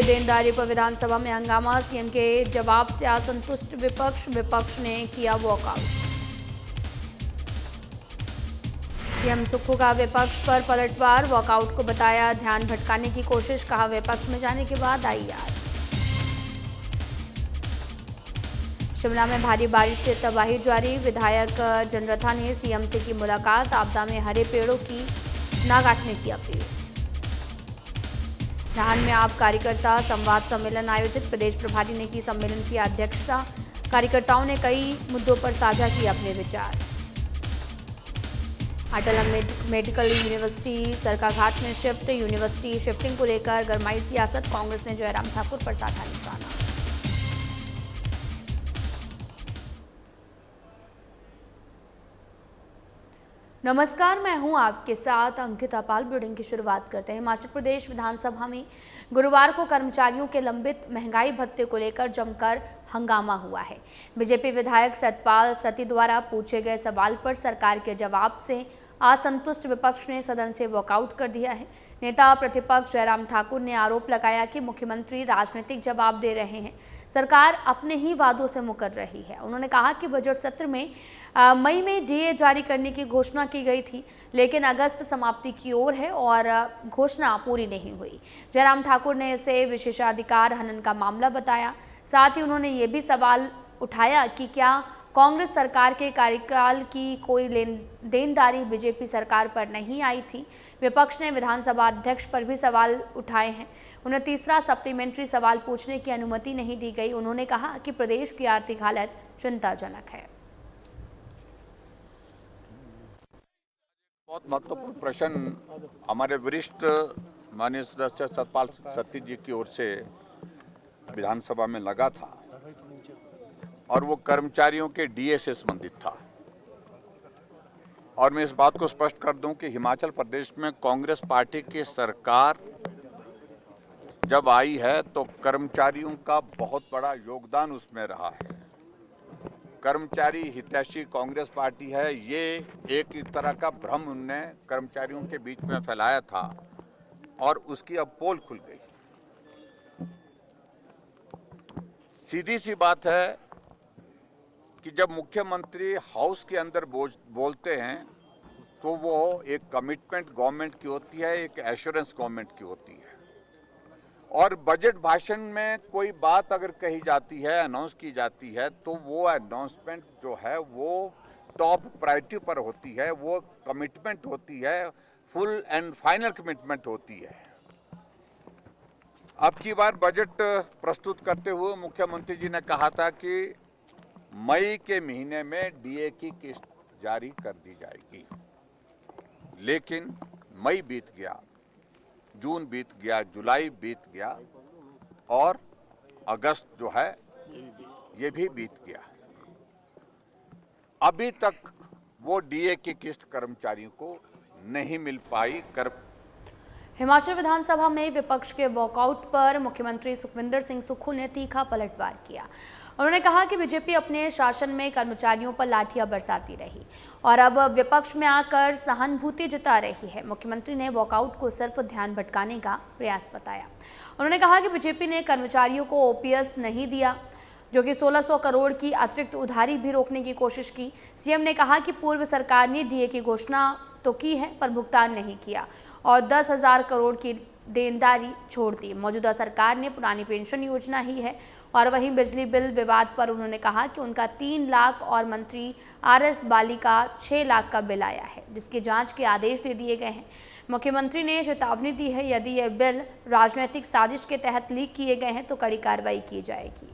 देनदारी पर विधानसभा में हंगामा, सीएम के जवाब से असंतुष्ट विपक्ष ने किया वॉकआउट। सीएम सुक्खू का विपक्ष पर पलटवार, वॉकआउट को बताया ध्यान भटकाने की कोशिश, कहा विपक्ष में जाने के बाद आई याद। शिमला में भारी बारिश से तबाही जारी, विधायक जनरथा ने सीएम से की मुलाकात, आपदा में हरे पेड़ों की ना काटने की अपील। नाहन में आप कार्यकर्ता संवाद सम्मेलन आयोजित, प्रदेश प्रभारी ने की सम्मेलन की अध्यक्षता, कार्यकर्ताओं ने कई मुद्दों पर साझा किए अपने विचार। अटल मेडिकल यूनिवर्सिटी सरकाघाट में शिफ्ट, यूनिवर्सिटी शिफ्टिंग को लेकर गरमाई सियासत, कांग्रेस ने जयराम ठाकुर पर साधा निशाना। नमस्कार, मैं हूं आपके साथ अंकिता पाल। बुलेटिन की शुरुआत करते हैं। हिमाचल प्रदेश विधानसभा में गुरुवार को कर्मचारियों के लंबित महंगाई भत्ते को लेकर जमकर हंगामा हुआ है। बीजेपी विधायक सतपाल सत्ती द्वारा पूछे गए सवाल पर सरकार के जवाब से असंतुष्ट विपक्ष ने सदन से वॉकआउट कर दिया है। नेता प्रतिपक्ष जयराम ठाकुर ने आरोप लगाया कि मुख्यमंत्री राजनीतिक जवाब दे रहे हैं, सरकार अपने ही वादों से मुकर रही है। उन्होंने कहा कि बजट सत्र में मई में डीए जारी करने की घोषणा की गई थी, लेकिन अगस्त समाप्ति की ओर है और घोषणा पूरी नहीं हुई। जयराम ठाकुर ने इसे विशेषाधिकार हनन का मामला बताया। साथ ही उन्होंने ये भी सवाल उठाया कि क्या कांग्रेस सरकार के कार्यकाल की कोई देनदारी बीजेपी सरकार पर नहीं आई थी। विपक्ष ने विधानसभा अध्यक्ष पर भी सवाल उठाए हैं। उन्हें तीसरा सप्लीमेंट्री सवाल पूछने की अनुमति नहीं दी गई। उन्होंने कहा कि प्रदेश की आर्थिक हालत चिंताजनक है। बहुत महत्वपूर्ण प्रश्न हमारे वरिष्ठ माननीय सदस्य सतपाल सत्ती जी की ओर से विधानसभा में लगा था और वो कर्मचारियों के डीए से संबंधित था। और मैं इस बात को स्पष्ट कर दूं कि हिमाचल प्रदेश में कांग्रेस पार्टी की सरकार जब आई है तो कर्मचारियों का बहुत बड़ा योगदान उसमें रहा है। कर्मचारी हितैषी कांग्रेस पार्टी है, ये एक तरह का भ्रम उनने कर्मचारियों के बीच में फैलाया था और उसकी अब पोल खुल गई। सीधी सी बात है कि जब मुख्यमंत्री हाउस के अंदर बोलते हैं तो वो एक कमिटमेंट गवर्नमेंट की होती है, एक एश्योरेंस गवर्नमेंट की होती है। और बजट भाषण में कोई बात अगर कही जाती है, अनाउंस की जाती है, तो वो अनाउंसमेंट जो है वो टॉप प्रायोरिटी पर होती है, वो कमिटमेंट होती है, फुल एंड फाइनल कमिटमेंट होती है। अब की बार बजट प्रस्तुत करते हुए मुख्यमंत्री जी ने कहा था कि मई के महीने में डीए की किस्त जारी कर दी जाएगी, लेकिन मई बीत गया, जून बीत गया, जुलाई बीत गया और अगस्त जो है ये भी बीत गया। अभी तक वो डीए की किस्त कर्मचारियों को नहीं मिल पाई। हिमाचल विधानसभा में विपक्ष के वॉकआउट पर मुख्यमंत्री सुखविंदर सिंह सुक्खू ने तीखा पलटवार किया। उन्होंने कहा कि बीजेपी अपने शासन में कर्मचारियों पर लाठियां बरसाती रही और अब विपक्ष में आकर सहानुभूति जता रही है। मुख्यमंत्री ने वॉकआउट को सिर्फ ध्यान भटकाने का प्रयास बताया। उन्होंने कहा कि बीजेपी ने कर्मचारियों को ओपीएस नहीं दिया, जो कि 1600 करोड़ की अतिरिक्त उधारी भी रोकने की कोशिश की। सीएम ने कहा कि पूर्व सरकार ने डीए की घोषणा तो की है पर भुगतान नहीं किया और 10,000 करोड़ की देनदारी छोड़ दी। मौजूदा सरकार ने पुरानी पेंशन योजना ही है। और वहीं बिजली बिल विवाद पर उन्होंने कहा कि उनका 3 लाख और मंत्री आरएस बाली का 6 लाख का बिल आया है, जिसकी जांच के आदेश दे दिए गए हैं। मुख्यमंत्री ने चेतावनी दी है, यदि यह बिल राजनीतिक साजिश के तहत लीक किए गए हैं तो कड़ी कार्रवाई की जाएगी।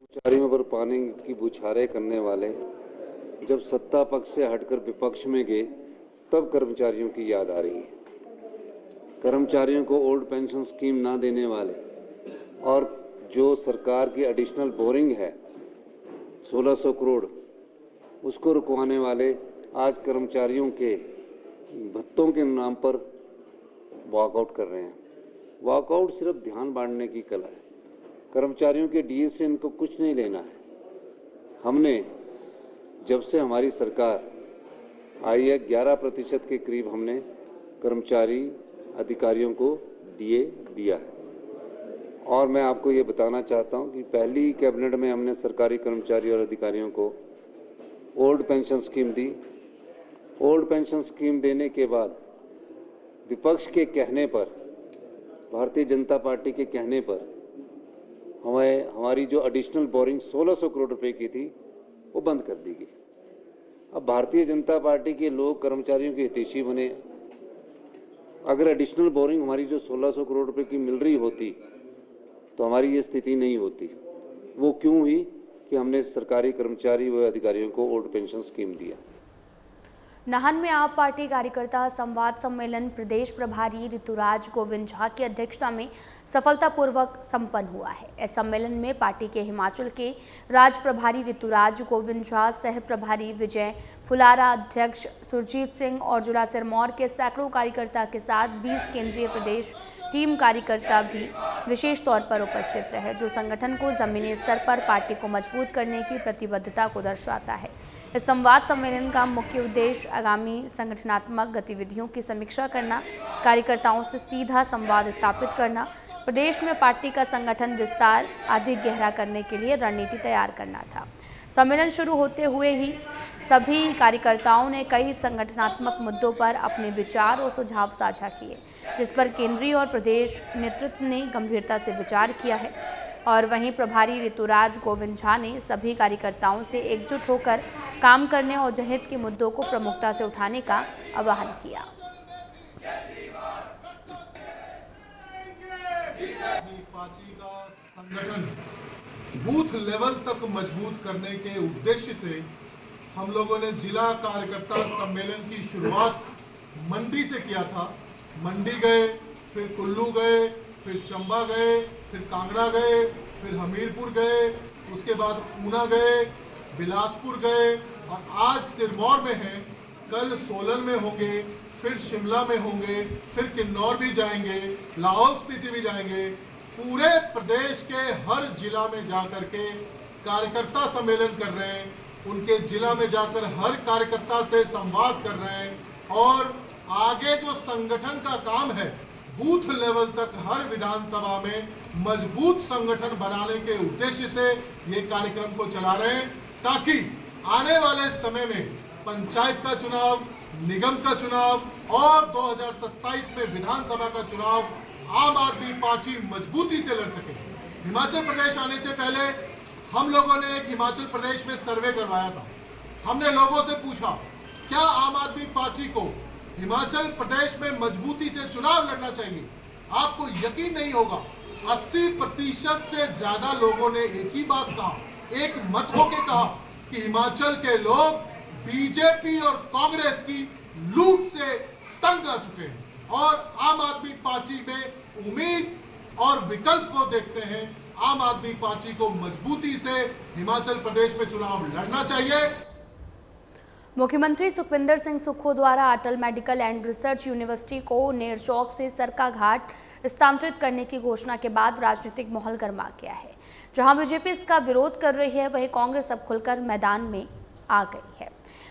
कर्मचारियों पर पानी की बौछारें करने वाले जब सत्ता पक्ष से हटकर विपक्ष में गए तब कर्मचारियों की याद आ रही है। कर्मचारियों को ओल्ड पेंशन स्कीम ना देने वाले और जो सरकार की एडिशनल बोरिंग है 1600 करोड़ उसको रुकवाने वाले आज कर्मचारियों के भत्तों के नाम पर वॉकआउट कर रहे हैं। वॉकआउट सिर्फ ध्यान बांटने की कला है। कर्मचारियों के डीए से इनको कुछ नहीं लेना है। हमने जब से हमारी सरकार आई है 11% के करीब हमने कर्मचारी अधिकारियों को दिया है। और मैं आपको ये बताना चाहता हूं कि पहली कैबिनेट में हमने सरकारी कर्मचारी और अधिकारियों को ओल्ड पेंशन स्कीम दी। ओल्ड पेंशन स्कीम देने के बाद विपक्ष के कहने पर, भारतीय जनता पार्टी के कहने पर हमारी जो एडिशनल बोरिंग 1600 करोड़ रुपए की थी वो बंद कर दी गई। अब भारतीय जनता पार्टी के लोग कर्मचारियों के हितैषी बने। अगर एडिशनल बोरिंग हमारी जो 1600 करोड़ रुपए की मिल रही होती तो हमारी ये स्थिति नहीं होती। वो क्यों हुई कि हमने सरकारी कर्मचारी व अधिकारियों को ओल्ड पेंशन स्कीम दिया। नाहन में आप पार्टी कार्यकर्ता संवाद सम्मेलन प्रदेश प्रभारी ऋतुराज गोविंद झा की अध्यक्षता में सफलतापूर्वक संपन्न हुआ है। इस सम्मेलन में पार्टी के हिमाचल के राज्य प्रभारी ऋतुराज गोविंद झा, सह प्रभारी विजय फुलारा, अध्यक्ष सुरजीत सिंह और जिला सिरमौर के सैकड़ों कार्यकर्ता के साथ 20 केंद्रीय प्रदेश टीम कार्यकर्ता भी विशेष तौर पर उपस्थित रहे, जो संगठन को जमीनी स्तर पर पार्टी को मजबूत करने की प्रतिबद्धता को दर्शाता है। इस संवाद सम्मेलन का मुख्य उद्देश्य आगामी संगठनात्मक गतिविधियों की समीक्षा करना, कार्यकर्ताओं से सीधा संवाद स्थापित करना, प्रदेश में पार्टी का संगठन विस्तार आदि गहरा करने के लिए रणनीति तैयार करना था। सम्मेलन शुरू होते हुए ही सभी कार्यकर्ताओं ने कई संगठनात्मक मुद्दों पर अपने विचार और सुझाव साझा किए, जिस पर केंद्रीय और प्रदेश नेतृत्व ने गंभीरता से विचार किया है। और वहीं प्रभारी ऋतुराज गोविंद झा ने सभी कार्यकर्ताओं से एकजुट होकर काम करने और जनहित के मुद्दों को प्रमुखता से उठाने का आह्वान किया। पार्टी का संगठन बूथ लेवल तक मजबूत करने के उद्देश्य से हम लोगों ने जिला कार्यकर्ता सम्मेलन की शुरुआत मंडी से किया था। मंडी गए, फिर कुल्लू गए, फिर चंबा गए, फिर कांगड़ा गए, फिर हमीरपुर गए, उसके बाद ऊना गए, बिलासपुर गए और आज सिरमौर में हैं। कल सोलन में होंगे, फिर शिमला में होंगे, फिर किन्नौर भी जाएंगे, लाहौल स्पीति भी जाएंगे। पूरे प्रदेश के हर जिला में जाकर के कार्यकर्ता सम्मेलन कर रहे हैं, उनके जिला में जाकर हर कार्यकर्ता से संवाद कर रहे हैं और आगे जो संगठन का काम है बूथ लेवल तक हर विधानसभा में मजबूत संगठन बनाने के उद्देश्य से ये कार्यक्रम को चला रहे हैं, ताकि आने वाले समय में पंचायत का चुनाव, निगम का चुनाव और 2027 में विधानसभा का चुनाव आम आदमी पार्टी मजबूती से लड़ सके। हिमाचल प्रदेश आने से पहले हम लोगों ने एक हिमाचल प्रदेश में सर्वे करवाया था। हमने लोगों से पूछा क्या आम आदमी पार्टी को हिमाचल प्रदेश में मजबूती से चुनाव लड़ना चाहिए। आपको यकीन नहीं होगा 80% से ज्यादा लोगों ने एक ही बात कहा, एक मत होके कहा कि हिमाचल के लोग बीजेपी और कांग्रेस की लूट से तंग आ चुके हैं और आम आदमी पार्टी में उम्मीद और विकल्प को देखते हैं। आम आदमी पार्टी को मजबूती से हिमाचल प्रदेश में चुनाव लड़ना चाहिए। मुख्यमंत्री सुखविंदर सिंह सुक्खू द्वारा अटल मेडिकल एंड रिसर्च यूनिवर्सिटी को नेरचौक से सरकाघाट स्थानांतरित करने की घोषणा के बाद राजनीतिक माहौल गर्मा गया है। जहां बीजेपी इसका विरोध कर रही है, वहीं कांग्रेस अब खुलकर मैदान में आ गई है।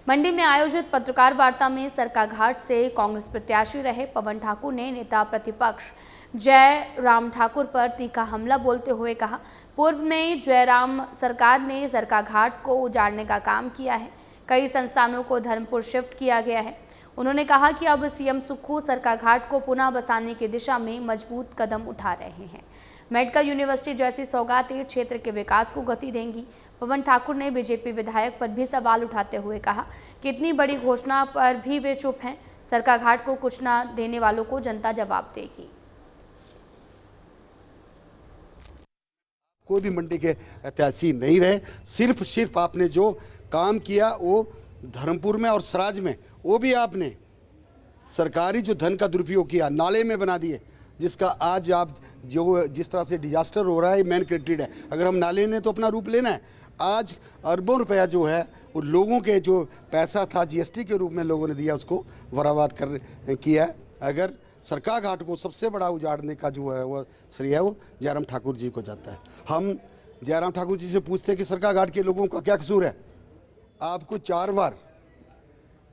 मंडी में आयोजित पत्रकार वार्ता में सरकाघाट से कांग्रेस प्रत्याशी रहे पवन ठाकुर ने नेता प्रतिपक्ष जयराम ठाकुर पर तीखा हमला बोलते हुए कहा, पूर्व में जयराम सरकार ने सरकाघाट को उजाड़ने का काम किया है, कई संस्थानों को धर्मपुर शिफ्ट किया गया है। उन्होंने कहा कि अब सीएम सुक्खू सरकाघाट को पुनः बसाने की दिशा में मजबूत कदम उठा रहे हैं। मेडिकल यूनिवर्सिटी जैसी सौगातें क्षेत्र के विकास को गति देंगी। पवन ठाकुर ने बीजेपी विधायक पर भी सवाल उठाते हुए कहा कि इतनी बड़ी घोषणा पर भी वे चुप हैं, सरकाघाट को कुछ न देने वालों को जनता जवाब देगी। कोई भी मंडी के ऐतिहासिक नहीं रहे, सिर्फ आपने जो काम किया वो धर्मपुर में और सराज में, वो भी आपने सरकारी जो धन का दुरुपयोग किया, नाले में बना दिए, जिसका आज आप जो जिस तरह से डिजास्टर हो रहा है मैन क्रिएटेड है। अगर हम नाले ने तो अपना रूप लेना है। आज अरबों रुपया जो है वो लोगों के जो पैसा था जीएसटी के रूप में लोगों ने दिया उसको बर्बाद किया है। अगर सरकाघाट को सबसे बड़ा उजाड़ने का जो है वो श्रेय है वो जयराम ठाकुर जी को जाता है। हम जयराम ठाकुर जी से पूछते हैं कि सरकाघाट के लोगों का क्या कसूर है। आपको 4 बार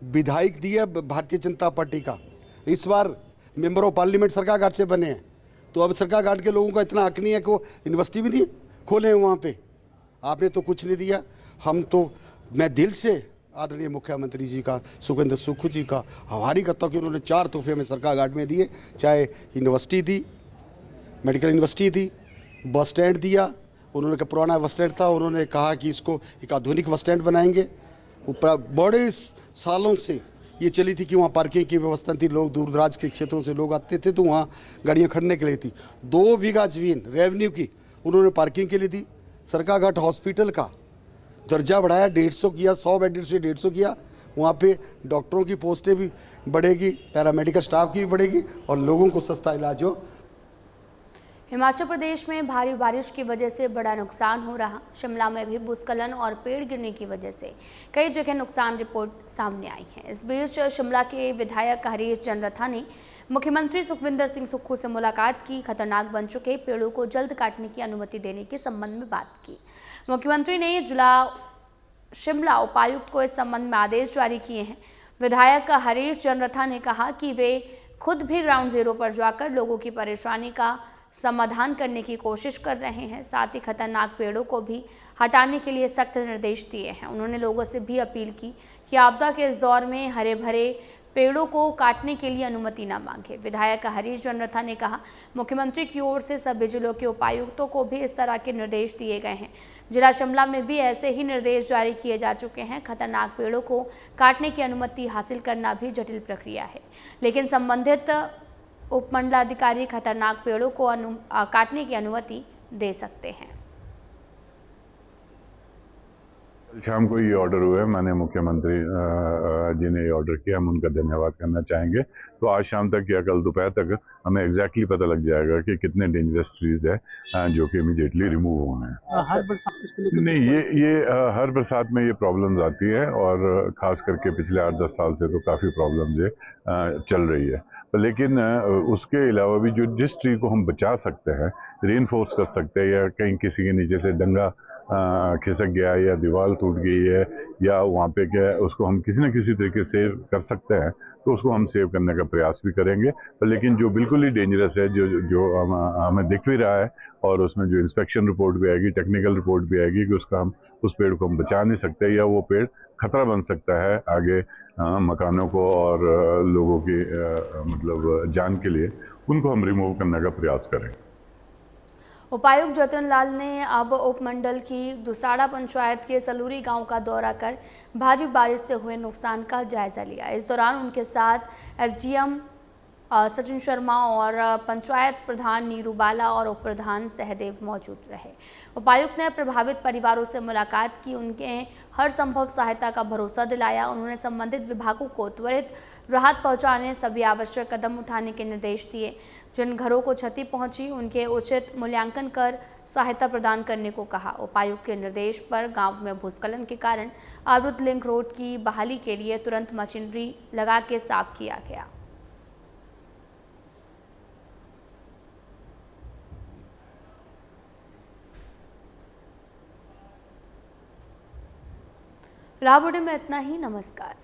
विधायक दिया भारतीय जनता पार्टी का, इस बार मेंबर ऑफ पार्लियामेंट सरकार घाट से बने हैं, तो अब सरकार घाट के लोगों का इतना हक नहीं है कि वो यूनिवर्सिटी भी नहीं खोले हैं वहाँ पे। आपने तो कुछ नहीं दिया। मैं दिल से आदरणीय मुख्यमंत्री जी का, सुखविंदर सुक्खू जी का आभारी करता हूँ कि उन्होंने 4 तोहफे में सरकार घाट में दिए, चाहे यूनिवर्सिटी दी, मेडिकल यूनिवर्सिटी दी, बस स्टैंड दिया। उन्होंने कहा पुराना बस स्टैंड था, उन्होंने कहा कि इसको एक आधुनिक बस स्टैंड बनाएंगे। बड़े सालों से ये चली थी कि वहाँ पार्किंग की व्यवस्था थी, लोग दूर दराज के क्षेत्रों से लोग आते थे तो वहाँ गाड़ियाँ खड़ने के लिए थी। 2 बीघा जमीन रेवेन्यू की उन्होंने पार्किंग के लिए दी। सरकार घाट हॉस्पिटल का दर्जा बढ़ाया, 150 किया, 100 बेड से 150 किया। वहाँ पे डॉक्टरों की पोस्टें भी बढ़ेगी, पैरामेडिकल स्टाफ की भी बढ़ेगी और लोगों को सस्ता इलाज हो। हिमाचल प्रदेश में भारी बारिश की वजह से बड़ा नुकसान हो रहा। शिमला में भी भूस्खलन और पेड़ गिरने की वजह से कई जगह नुकसान रिपोर्ट सामने आई है। इस बीच शिमला के विधायक हरीश चंद्रथा ने मुख्यमंत्री सुखविंदर सिंह सुक्खू से मुलाकात की। खतरनाक बन चुके पेड़ों को जल्द काटने की अनुमति देने के संबंध में बात की। मुख्यमंत्री ने जिला शिमला उपायुक्त को इस संबंध में आदेश जारी किए हैं। विधायक हरीश चंद्रथा ने कहा कि वे खुद भी ग्राउंड जीरो पर जाकर लोगों की परेशानी का समाधान करने की कोशिश कर रहे हैं। साथ ही खतरनाक पेड़ों को भी हटाने के लिए सख्त निर्देश दिए हैं। उन्होंने लोगों से भी अपील की कि आपदा के इस दौर में हरे भरे पेड़ों को काटने के लिए अनुमति न मांगे। विधायक हरीश चंद्रथा ने कहा, मुख्यमंत्री की ओर से सभी जिलों के उपायुक्तों को भी इस तरह के निर्देश दिए गए हैं। जिला शिमला में भी ऐसे ही निर्देश जारी किए जा चुके हैं। खतरनाक पेड़ों को काटने की अनुमति हासिल करना भी जटिल प्रक्रिया है, लेकिन संबंधित उपमंडलाधिकारी खतरनाक पेड़ों को काटने की अनुमति दे सकते हैं। कल शाम को ये ऑर्डर हुआ है, माननीय मुख्यमंत्री जी ने ये ऑर्डर किया, हम उनका धन्यवाद करना चाहेंगे। तो आज शाम तक या कल दोपहर तक हमें एग्जैक्टली पता लग जाएगा कि कितने डेंजरस ट्रीज है जो कि इमीडिएटली रिमूव होने हैं। हर बरसात इसके लिए नहीं, ये हर बरसात में ये प्रॉब्लम्स आती है और खास करके पिछले 8-10 साल से तो काफ़ी प्रॉब्लम्स ये चल रही है। लेकिन उसके अलावा भी जिस ट्री को हम बचा सकते हैं, रीइंफोर्स कर सकते हैं, या कहीं किसी के नीचे से डंगा खिसक गया या दीवार टूट गई है या वहाँ पे क्या है, उसको हम किसी न किसी तरीके से सेव कर सकते हैं, तो उसको हम सेव करने का प्रयास भी करेंगे। लेकिन जो बिल्कुल ही डेंजरस है, जो हमें दिख भी रहा है और उसमें जो इंस्पेक्शन रिपोर्ट भी आएगी, टेक्निकल रिपोर्ट भी आएगी कि उसका हम उस पेड़ को हम बचा नहीं सकते या वो पेड़ खतरा बन सकता है आगे मकानों को और लोगों की मतलब जान के लिए, उनको हम रिमूव करने का प्रयास करेंगे। उपायुक्त जतिन लाल ने अब उपमंडल की दुसाड़ा पंचायत के सलूरी गांव का दौरा कर भारी बारिश से हुए नुकसान का जायजा लिया। इस दौरान उनके साथ एसडीएम सचिन शर्मा और पंचायत प्रधान नीरू बाला और उप प्रधान सहदेव मौजूद रहे। उपायुक्त ने प्रभावित परिवारों से मुलाकात की, उनके हर संभव सहायता का भरोसा दिलाया। उन्होंने संबंधित विभागों को त्वरित राहत पहुंचाने, सभी आवश्यक कदम उठाने के निर्देश दिए। जिन घरों को क्षति पहुंची उनके उचित मूल्यांकन कर सहायता प्रदान करने को कहा। उपायुक्त के निर्देश पर गांव में भूस्खलन के कारण अवरुद्ध लिंक रोड की बहाली के लिए तुरंत मशीनरी लगा के साफ किया गया। राबुड़े में इतना ही। नमस्कार।